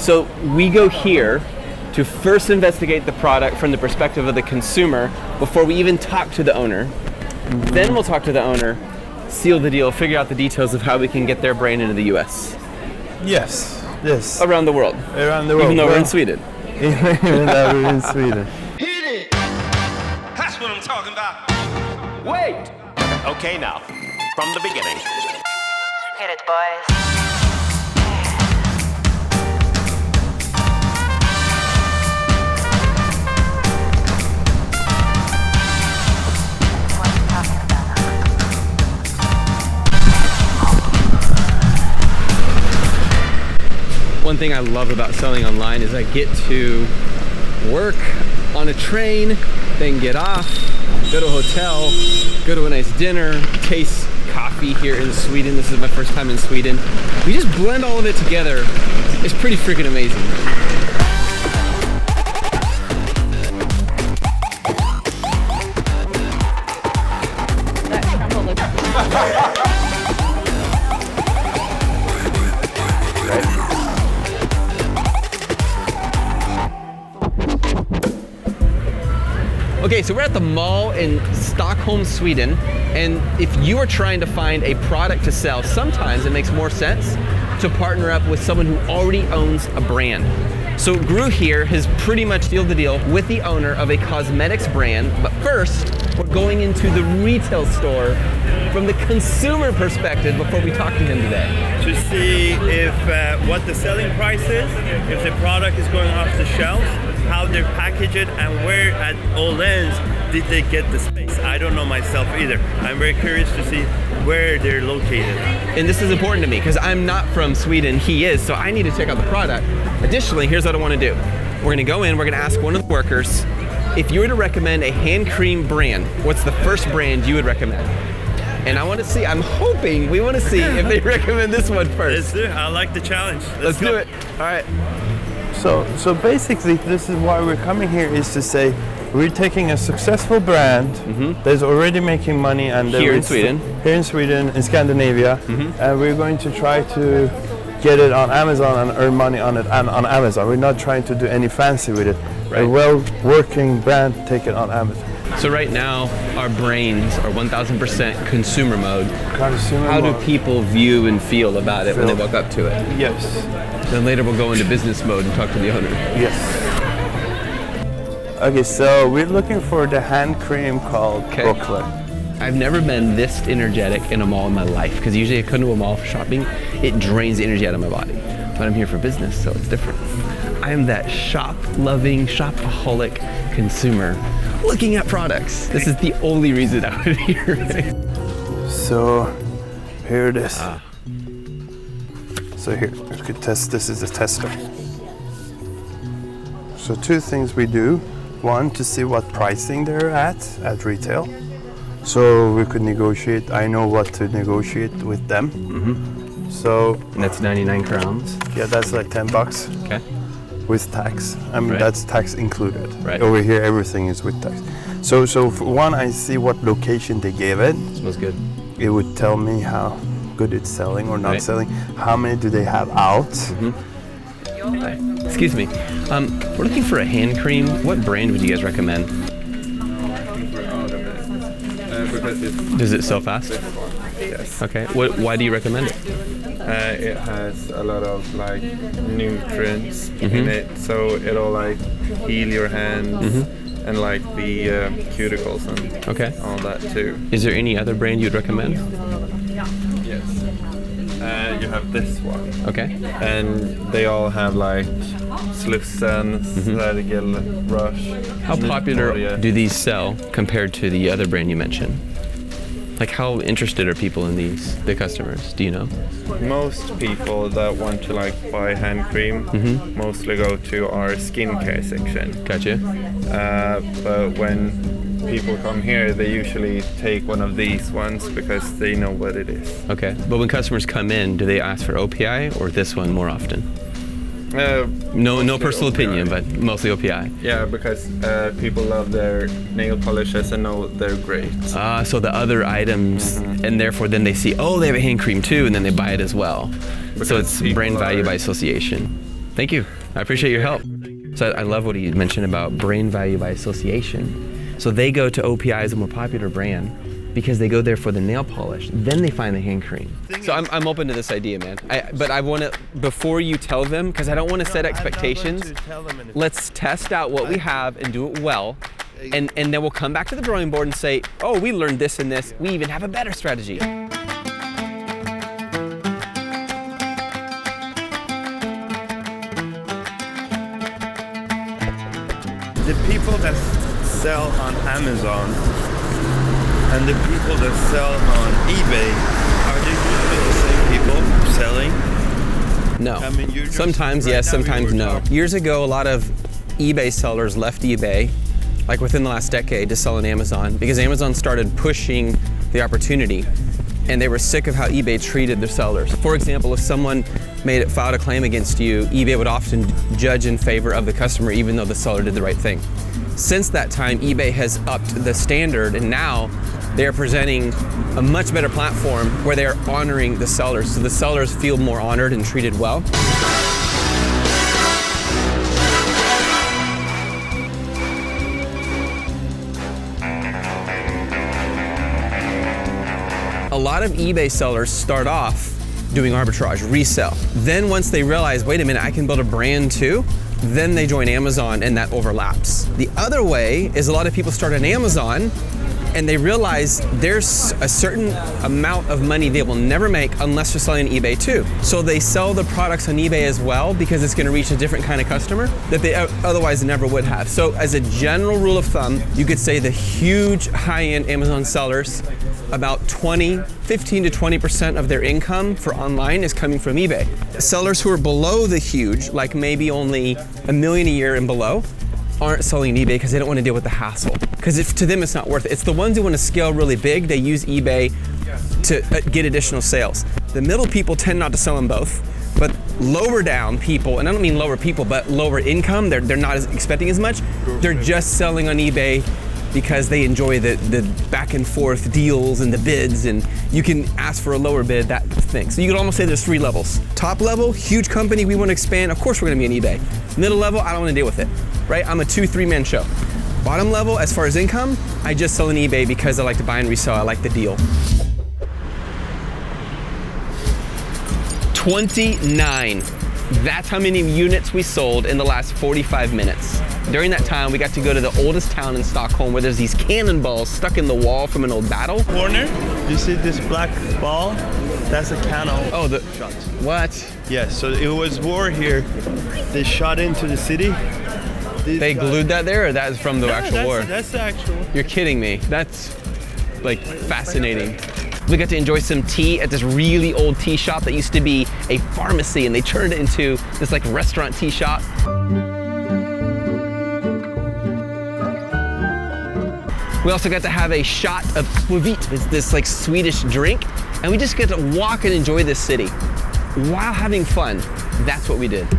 So we go here to first investigate the product from the perspective of the consumer before we even talk to the owner. Then we'll talk to the owner, seal the deal, figure out the details of how we can get their brand into the US. Yes. Around the world. Around the world. Even though we're in Sweden. Even though we're in Sweden. Hit it! That's what I'm talking about. Wait! Okay, now, from the beginning. Hit it, boys. One thing I love about selling online is I get to work on a train, then get off, go to a hotel, go to a nice dinner, taste coffee here in Sweden. This is my first time in Sweden. We just blend all of it together. It's pretty freaking amazing. Okay, so we're at the mall in Stockholm, Sweden, and if you are trying to find a product to sell, sometimes it makes more sense to partner up with someone who already owns a brand. So Gru here has pretty much sealed the deal with the owner of a cosmetics brand, but first, we're going into the retail store from the consumer perspective before we talk to him today. To see if what the selling price is, if the product is going off the shelves, how they package it, and where at all ends did they get the space. I don't know myself either. I'm very curious to see where they're located. And this is important to me because I'm not from Sweden, he is, so I need to check out the product. Additionally, here's what I want to do. We're going to go in, we're going to ask one of the workers, if you were to recommend a hand cream brand, what's the first brand you would recommend? And I want to see, I'm hoping we want to see if they recommend this one first. Let's do it. I like the challenge. Let's do it. All right. So basically, this is why we're coming here, is to say we're taking a successful brand that's already making money, and Here in Sweden, in Scandinavia, and we're going to try to get it on Amazon and earn money on it and on Amazon. We're not trying to do any fancy with it. Right. A well-working brand, take it on Amazon. So right now, our brains are 1000% consumer mode. How do people view and feel about it when they walk up to it? Yes. Then later we'll go into business mode and talk to the owner. Yes. Okay, so we're looking for the hand cream called Brooklyn. I've never been this energetic in a mall in my life, because usually I come to a mall for shopping, it drains the energy out of my body. But I'm here for business, so it's different. I am that shop-loving, shopaholic consumer looking at products. This is the only reason I would be here. So here it is. So here, we could test, this is a tester. So two things we do. One, to see what pricing they're at retail. So we could negotiate, I know what to negotiate with them. So. And that's 99 crowns. Yeah, that's like 10 bucks. Okay. With tax. I mean, that's tax included. Right. Over here, everything is with tax. So for one, I see what location they gave it. Smells good. It would tell me how good it's selling or not selling. How many do they have out? Hi. Excuse me. We're looking for a hand cream. What brand would you guys recommend? Does it sell fast? Yes. Okay. Why do you recommend it? It has a lot of like nutrients in it, so it'll like heal your hands and like the cuticles and all that too. Is there any other brand you'd recommend? Yes. You have this one. Okay. And they all have like Slussen, Sergel, Rush. How popular do these sell compared to the other brand you mentioned? Like, how interested are people in these, the customers? Do you know? Most people that want to like buy hand cream mostly go to our skincare section. Gotcha. But when people come here, they usually take one of these ones because they know what it is. Okay. But when customers come in, do they ask for OPI or this one more often? No personal opinion, but mostly OPI. Yeah, because people love their nail polishes and know they're great. So the other items, and therefore then they see, oh, they have a hand cream too, and then they buy it as well. Because so it's brand value by association. Thank you. I appreciate your help. So I love what he mentioned about brand value by association. So they go to OPI as a more popular brand because they go there for the nail polish. Then they find the hand cream. So I'm open to this idea, man. But I want to, before you tell them, because I don't want to set expectations, let's test out what we have and do it well. And then we'll come back to the drawing board and say, oh, we learned this and this. We even have a better strategy. The people that sell on Amazon and the people that sell on eBay, are they usually the same people selling? No. I mean, you're just, sometimes right yes, now sometimes we were no. talking- Years ago, a lot of eBay sellers left eBay, like within the last decade, to sell on Amazon because Amazon started pushing the opportunity and they were sick of how eBay treated their sellers. For example, if someone filed a claim against you, eBay would often judge in favor of the customer even though the seller did the right thing. Since that time, eBay has upped the standard and now they're presenting a much better platform where they're honoring the sellers. So the sellers feel more honored and treated well. A lot of eBay sellers start off doing arbitrage, resell. Then once they realize, wait a minute, I can build a brand too, then they join Amazon and that overlaps. The other way is a lot of people start on Amazon and they realize there's a certain amount of money they will never make unless they're selling on eBay too. So they sell the products on eBay as well because it's going to reach a different kind of customer that they otherwise never would have. So as a general rule of thumb, you could say the huge high-end Amazon sellers, about 15 to 20% of their income for online is coming from eBay. Sellers who are below the huge, like maybe only $1 million a year and below, aren't selling on eBay because they don't want to deal with the hassle. Because to them, it's not worth it. It's the ones who want to scale really big, they use eBay to get additional sales. The middle people tend not to sell on both, but lower down people, and I don't mean lower people, but lower income, they're not expecting as much, they're just selling on eBay because they enjoy the back and forth deals and the bids, and you can ask for a lower bid, that thing. So you could almost say there's 3 levels. Top level, huge company, we want to expand, of course we're going to be on eBay. Middle level, I don't want to deal with it, right? I'm a 2-3 man show. Bottom level, as far as income, I just sell on eBay because I like to buy and resell, I like the deal. 29. That's how many units we sold in the last 45 minutes. During that time, we got to go to the oldest town in Stockholm where there's these cannonballs stuck in the wall from an old battle. Corner, you see this black ball? That's a cannon. Oh, the shot. What? Yeah, so it was war here. They shot into the city. They glued that there, or that is from the actual war? That's the actual. You're kidding me. That's like fascinating. We got to enjoy some tea at this really old tea shop that used to be a pharmacy, and they turned it into this like restaurant tea shop. We also got to have a shot of aquavit, this like Swedish drink, and we just get to walk and enjoy this city while having fun. That's what we did.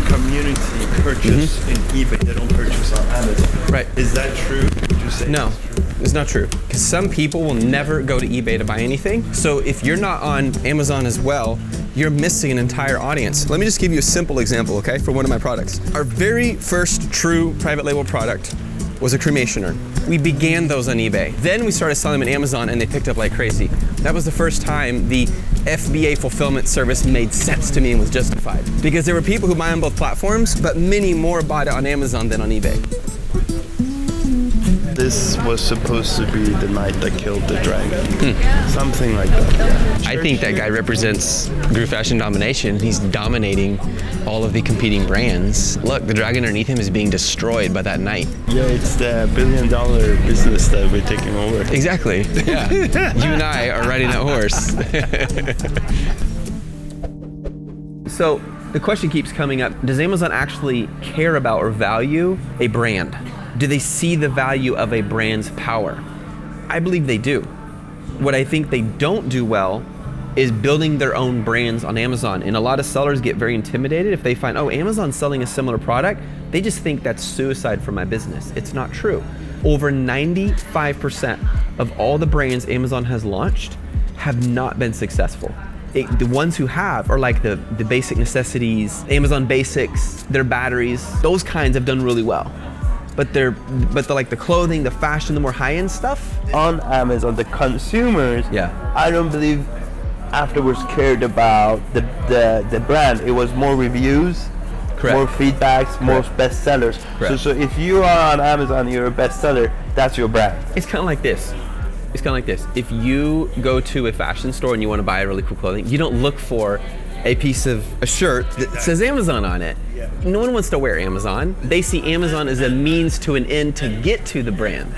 Community purchase in eBay, they don't purchase on Amazon. Right. Is that true? Would you say No, it's true? it's not true. Because some people will never go to eBay to buy anything. So if you're not on Amazon as well, you're missing an entire audience. Let me just give you a simple example, okay, for one of my products. Our very first true private label product was a cremation urn. We began those on eBay. Then we started selling them on Amazon and they picked up like crazy. That was the first time the FBA fulfillment service made sense to me and was justified. Because there were people who buy on both platforms, but many more bought it on Amazon than on eBay. This was supposed to be the night that killed the dragon. Something like that. I think that guy represents Groove Fashion domination. He's dominating all of the competing brands. Look, the dragon underneath him is being destroyed by that knight. Yeah, it's the billion-dollar business that we're taking over. Exactly, yeah. You and I are riding that horse. So the question keeps coming up, does Amazon actually care about or value a brand? Do they see the value of a brand's power? I believe they do. What I think they don't do well is building their own brands on Amazon. And a lot of sellers get very intimidated if they find, oh, Amazon's selling a similar product. They just think that's suicide for my business. It's not true. Over 95% of all the brands Amazon has launched have not been successful. the ones who have are like the basic necessities, Amazon basics, their batteries, those kinds have done really well. But the like the clothing, the fashion, the more high-end stuff. On Amazon, the consumers, I don't believe afterwards cared about the brand. It was more reviews, more feedbacks, more bestsellers. So if you are on Amazon, you're a bestseller, that's your brand. It's kind of like this. If you go to a fashion store and you want to buy really cool clothing, you don't look for a shirt that says Amazon on it. No one wants to wear Amazon. They see Amazon as a means to an end to get to the brand.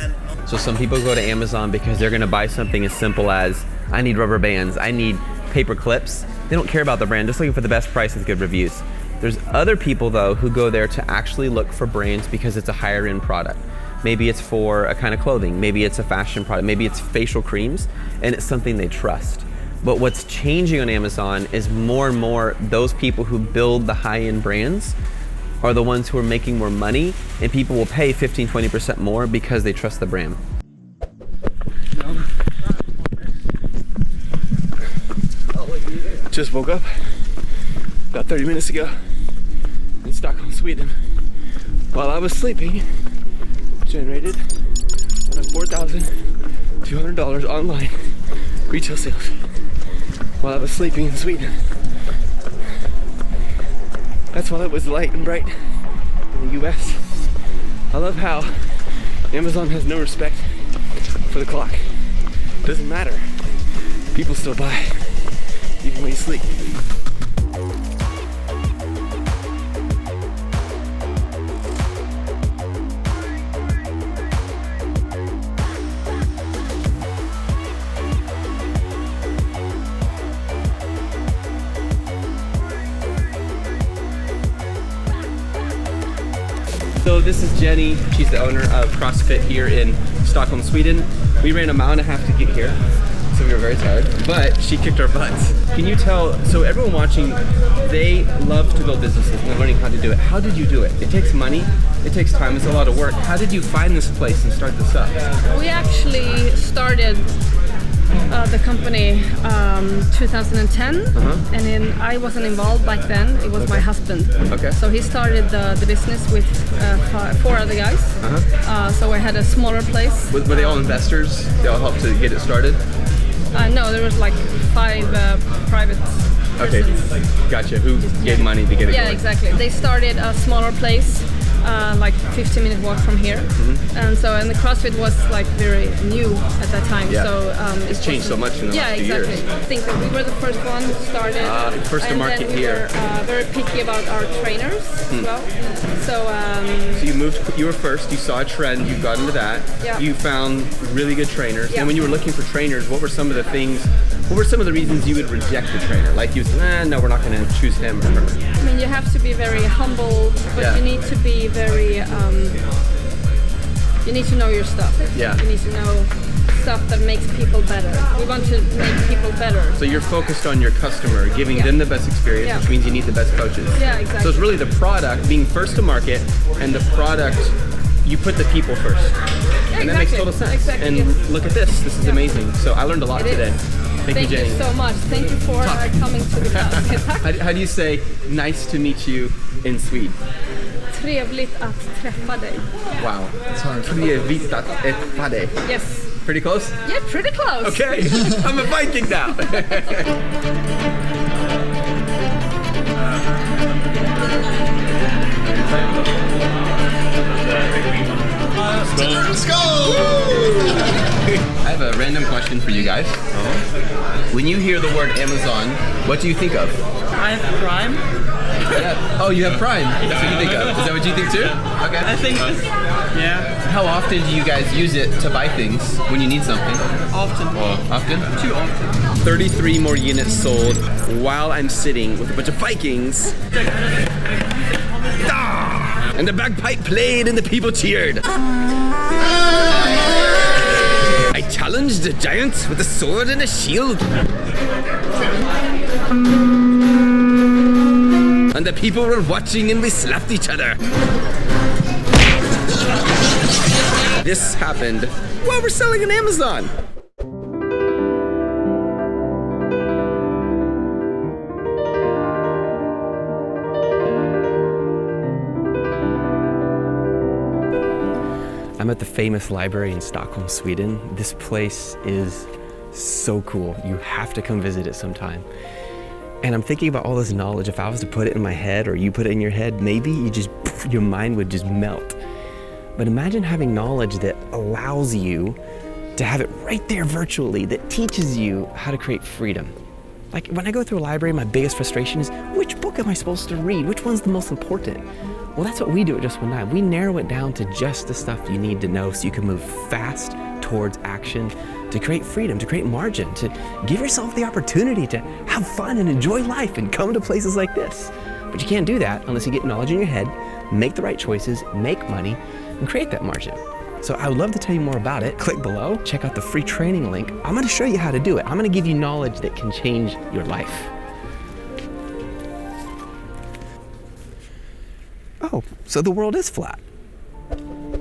So some people go to Amazon because they're going to buy something as simple as, I need rubber bands, I need paper clips. They don't care about the brand, just looking for the best price with good reviews. There's other people though who go there to actually look for brands because it's a higher end product. Maybe it's for a kind of clothing, maybe it's a fashion product, maybe it's facial creams, and it's something they trust. But what's changing on Amazon is more and more those people who build the high-end brands are the ones who are making more money, and people will pay 15, 20% more because they trust the brand. Just woke up about 30 minutes ago in Stockholm, Sweden. While I was sleeping, generated $4,200 online retail sales. While I was sleeping in Sweden. That's while it was light and bright in the US. I love how Amazon has no respect for the clock. Doesn't matter. People still buy, even when you sleep. So this is Jenny. She's the owner of CrossFit here in Stockholm, Sweden. We ran 1.5 miles to get here, so we were very tired, but she kicked our butts. Can you tell, so everyone watching, they love to build businesses and they're learning how to do it. How did you do it? It takes money, it takes time, it's a lot of work. How did you find this place and start this up? We actually started the company 2010, and then I wasn't involved back then. It was my husband. Okay. So he started the business with 4 other guys. So I had a smaller place. Were they all investors? They all helped to get it started? No, there was like 5 private persons. Gotcha. Who gave money to get it going? Yeah, exactly. They started a smaller place, like 15-minute walk from here, and the CrossFit was like very new at that time. Yeah. So it's changed so much in the last few years. I think that we were the first one who started. First to market we here. Were very picky about our trainers as well. So you were first, you saw a trend, you got into that, you found really good trainers, and when you were looking for trainers, what were some of the reasons you would reject a trainer? Like you said, no, we're not going to choose him or her. I mean, you have to be very humble, but you need to be very, you need to know your stuff. Yeah. You need to know stuff that makes people better. We want to make people better. So you're focused on your customer, giving them the best experience, which means you need the best coaches. Yeah, exactly. So it's really the product, being first to market, and the product, you put the people first. Yeah, and that makes total sense. Exactly, and look at this is amazing. So I learned a lot today. Thank you, Jenny. Thank you so much. Thank you for coming to the class. How do you say nice to meet you in Swede? Trevligt att träffa dig. Wow. Trevligt att träffa dig. Yes. Pretty close? Yeah, pretty close. Okay, I'm a Viking now. Let's go! I have a random question for you guys. When you hear the word Amazon, what do you think of? I have Prime. Yeah. Oh, you have Prime. That's what you think of. Is that what you think too? Okay. I think, How often do you guys use it to buy things when you need something? Often. Often? Too often. 33 more units sold while I'm sitting with a bunch of Vikings. And the bagpipe played and the people cheered. I challenged the giant with a sword and a shield. And the people were watching and we slapped each other. This happened while we're selling on Amazon. I'm at the famous library in Stockholm, Sweden. This place is so cool. You have to come visit it sometime. And I'm thinking about all this knowledge. If I was to put it in my head or you put it in your head, maybe your mind would just melt. But imagine having knowledge that allows you to have it right there virtually, that teaches you how to create freedom. Like when I go through a library, my biggest frustration is, which book am I supposed to read? Which one's the most important? Well, that's what we do at Just One Dime. We narrow it down to just the stuff you need to know so you can move fast towards action, to create freedom, to create margin, to give yourself the opportunity to have fun and enjoy life and come to places like this. But you can't do that unless you get knowledge in your head, make the right choices, make money, and create that margin. So I would love to tell you more about it. Click below, check out the free training link. I'm gonna show you how to do it. I'm gonna give you knowledge that can change your life. Oh, so the world is flat.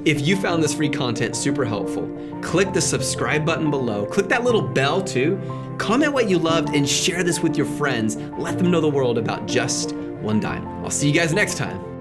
If you found this free content super helpful, click the subscribe button below. Click that little bell too. Comment what you loved and share this with your friends. Let them know the world about Just One Dime. I'll see you guys next time.